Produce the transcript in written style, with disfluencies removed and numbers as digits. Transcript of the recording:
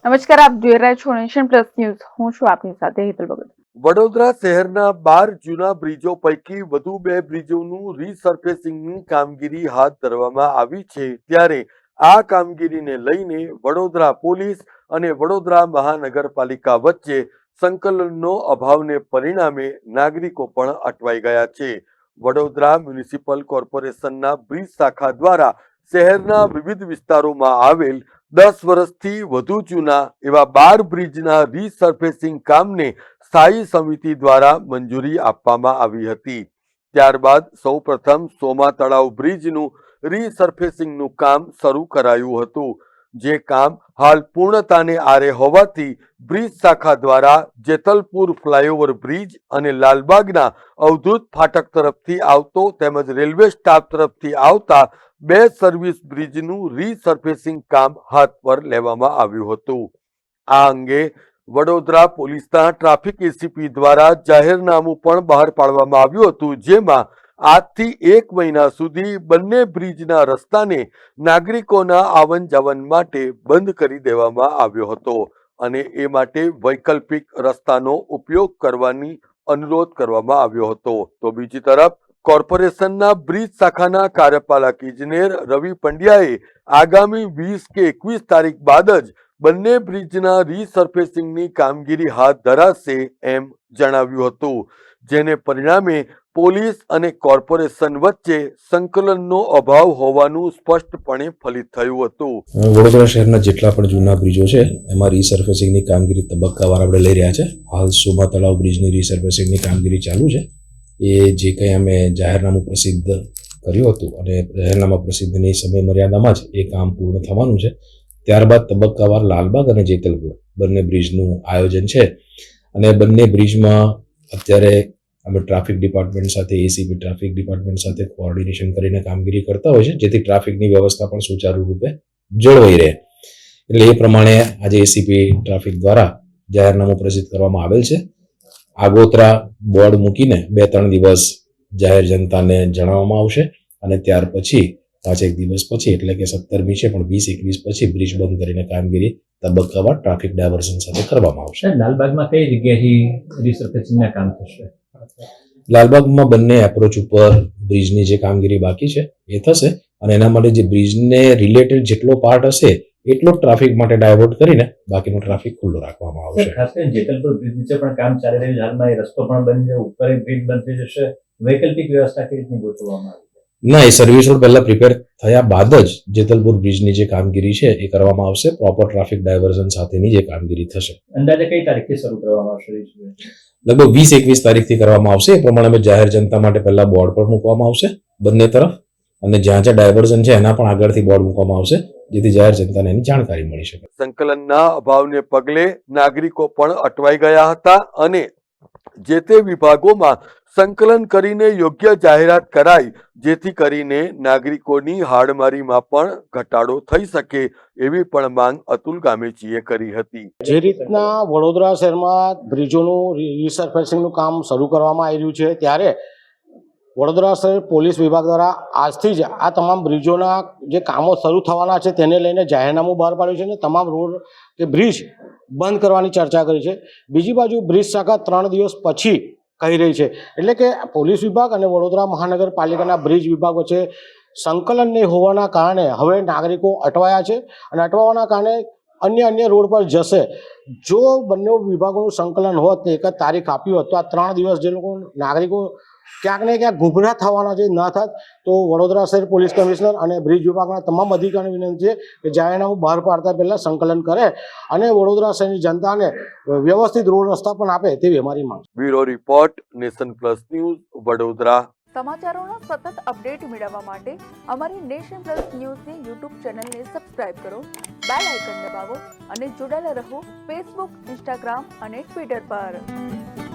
નમસ્કાર, આપ જોઈ રહ્યા છો નેશન પ્લસ ન્યૂઝ. હું છું આપની સાથે હેતલ ભગત. વડોદરા શહેરના 12 જૂના બ્રિજો પૈકી વધુ 2 બ્રિજોનું રીસર્ફેસિંગની કામગીરી હાથ ધરવામાં આવી છે. ત્યારે આ કામગીરીને લઈને વડોદરા પોલીસ અને વડોદરા મહાનગરપાલિકા વચ્ચે સંકલનનો અભાવને પરિણામે નાગરિકો પણ અટવાઈ ગયા છે. વડોદરા મ્યુનિસિપલ કોર્પોરેશનના બ્રિજ શાખા દ્વારા શહેરના વિવિધ વિસ્તારોમાં આવેલ 10 વર્ષથી વધુ જૂના એવા 12 બ્રિજના રીસર્ફેસિંગ કામને સ્થાયી સમિતિ દ્વારા મંજૂરી આપવામાં આવી હતી. ત્યારબાદ સૌપ્રથમ સોમા તળાવ બ્રિજનું રીસર્ફેસિંગનું કામ શરૂ કરાયું હતું. જે કામ હાલ પૂર્ણતાને આરે હોવાથી બ્રિજ શાખા દ્વારા જેતલપુર ફ્લાયઓવર બ્રિજ અને લાલબાગના અવધૂત ફાટક તરફથી આવતો તેમજ રેલવે સ્ટાફ તરફથી આવતા 2 સર્વિસ બ્રિજનું રીસર્ફેસિંગ કામ હાથ પર લેવામાં આવ્યું હતું. આ અંગે વડોદરા પોલીસના ટ્રાફિક એસીપી દ્વારા જાહેરનામું પણ બહાર પાડવામાં આવ્યું હતું, જેમાં આજથી 1 મહિના સુધી બંને બ્રિજના રસ્તાને નાગરિકોના આવન જાવન માટે બંધ કરી દેવામાં આવ્યો હતો અને એ માટે વૈકલ્પિક રસ્તાનો ઉપયોગ કરવાની અનુરોધ કરવામાં આવ્યો હતો. તો બીજી તરફ કોર્પોરેશનના બ્રિજ શાખાના કાર્યપાલક ઇજનેર રવિ પંડ્યાએ આગામી 20 કે 21 તારીખ બાદ જ બંને બ્રિજના રીસર્ફેસિંગની કામગીરી હાથ ધરાશે એમ જણાવ્યું હતું, જેને પરિણામે પોલીસ અને કોર્પોરેશન વચ્ચે સંકલનનો અભાવ હોવાનું સ્પષ્ટપણે ફલિત થયું હતું. વડોદરા શહેરના જેટલા પણ જૂના બ્રિજો છે એમાં રીસર્ફેસિંગની કામગીરી તબક્કાવાર આપણે લઈ રહ્યા છે. હાલ સોમા તળાવ બ્રિજની રીસર્ફેસિંગની કામગીરી ચાલુ છે. એ જે કંઈ અમે જાહેરનામું પ્રસિદ્ધ કર્યું હતું અને જાહેરનામા પ્રસિદ્ધની સમય મર્યાદામાં જ એ કામ પૂર્ણ થવાનું છે. ત્યારબાદ તબક્કાવાર લાલબાગ અને જેતલપુર બંને બ્રિજનું આયોજન છે અને બંને બ્રિજમાં અત્યારે અમે ટ્રાફિક ડિપાર્ટમેન્ટ સાથે એસીપી ટ્રાફિક ડિપાર્ટમેન્ટ સાથે કોઓર્ડિનેશન કરીને કામગીરી કરતા હોય છે, જેથી ટ્રાફિકની વ્યવસ્થા પણ સુચારુ રૂપે જળવાઈ રહે. એટલે એ પ્રમાણે આજે એસીપી ટ્રાફિક દ્વારા જાહેરનામું પ્રસિદ્ધ કરવામાં આવેલ છે. આગોતરા બોર્ડ મૂકીને 2-3 દિવસ જાહેર જનતાને જણાવવામાં આવશે અને ત્યાર પછી 5-1 દિવસ પછી એટલે કે 17મી છે પણ 20-21 પછી બ્રિજ બંધ કરીને કામગીરી તબક્કાવાર ટ્રાફિક ડાયવર્ઝન સાથે કરવામાં આવશે. લાલબાગમાં કઈ જગ્યાએથી રીસર્ફેસિંગના કામ થશે? લાલબાગમાં બંને એપ્રોચ ઉપર બ્રિજની જે કામગીરી બાકી છે એ થશે અને એના માટે જે બ્રિજને રિલેટેડ જેટલો પાર્ટ હશે એટલો ટ્રાફિક માટે ડાયવર્ટ કરીને બાકીનો ટ્રાફિક ખુલ્લો રાખવામાં આવશે. ખાસ કરીને જેતલપુર બ્રિજ નીચે પણ કામ ચાલી રહ્યું છે. હાલમાં એ રસ્તો પણ બંધ છે, ઉપર એક બ્રિજ બંધ થઈ જશે. વૈકલ્પિક વ્યવસ્થા કઈ રીતની ગોઠવવામાં આવી? ના, એ સર્વિસ રોડ પહેલા પ્રિપેર થયા બાદ જ જેતલપુર બ્રિજની જે કામગીરી છે એ કરવામાં આવશે. પ્રોપર ટ્રાફિક ડાયવર્ઝન સાથેની જે કામગીરી થશે. અંદાજે કઈ તારીખથી શરૂ કરવામાં આવશે? લગભગ 20-21 તારીખથી કરવામાં આવશે. એ પ્રમાણે અમે જાહેર જનતા માટે પહેલા બોર્ડ પર મૂકવામાં આવશે બંને તરફ અને જ્યાં જ્યાં ડાયવર્ઝન છે એના પણ આગળથી બોર્ડ મૂકવામાં આવશે, જેથી જાહેર જનતાને એની જાણકારી મળી શકે. સંકલનના અભાવને પગલે નાગરિકો પણ અટવાઈ ગયા હતા અને જે તે વિભાગોમાં સંકલન કરીને યોગ્ય જાહેરાત કરાય, જેથી કરીને નાગરિકોની હાડમારીમાં પણ ઘટાડો થઈ શકે એવી પણ માંગ અતુલ ગામેચીએ કરી હતી. જે રીતના વડોદરા શહેરમાં બ્રિજોનું રીસર્ફેસિંગનું કામ શરૂ કરવામાં આવી રહ્યું છે, ત્યારે વડોદરા શહેર પોલીસ વિભાગ દ્વારા આજથી જ આ તમામ બ્રિજોના જે કામો શરૂ થવાના છે તેને લઈને જાહેરનામું બહાર પાડ્યું છે અને તમામ રોડ કે બ્રિજ બંધ કરવાની ચર્ચા કરી છે. બીજી બાજુ બ્રિજ શાખા 3 દિવસ પછી કહી રહી છે. એટલે કે પોલીસ વિભાગ અને વડોદરા મહાનગરપાલિકાના બ્રિજ વિભાગ વચ્ચે સંકલન નહીં હોવાના કારણે હવે નાગરિકો અટવાયા છે અને અટવાવાના કારણે અન્ય રોડ પર જશે. જો બંને વિભાગોનું સંકલન હોત ને એક જ તારીખ આપી હોત તો આ 3 દિવસ જે લોકો નાગરિકો ક્યાંક ને ક્યાંક ગુમરાહ થવાના જે ના થાત, તો વડોદરા શહેર પોલીસ કમિશનર અને બ્રિજ વિભાગના તમામ અધિકારીઓને વિનંતી છે કે જાહેરનામું બહાર પાડતા પહેલા સંકલન કરે અને વડોદરા શહેરની જનતાને વ્યવસ્થિત રોડ રસ્તા પણ આપે તેવી અમારી માંગ. Bureau report, Nation Plus news, Vadodara. સમાચારોનો સતત અપડેટ મેળવવા માટે અમારી નેશન પ્લસ ન્યૂઝની યુટ્યુબ ચેનલને સબસ્ક્રાઇબ કરો, બેલ આઇકન દબાવો અને જોડાયેલા રહો ફેસબુક, ઇન્સ્ટાગ્રામ અને ટ્વિટર પર.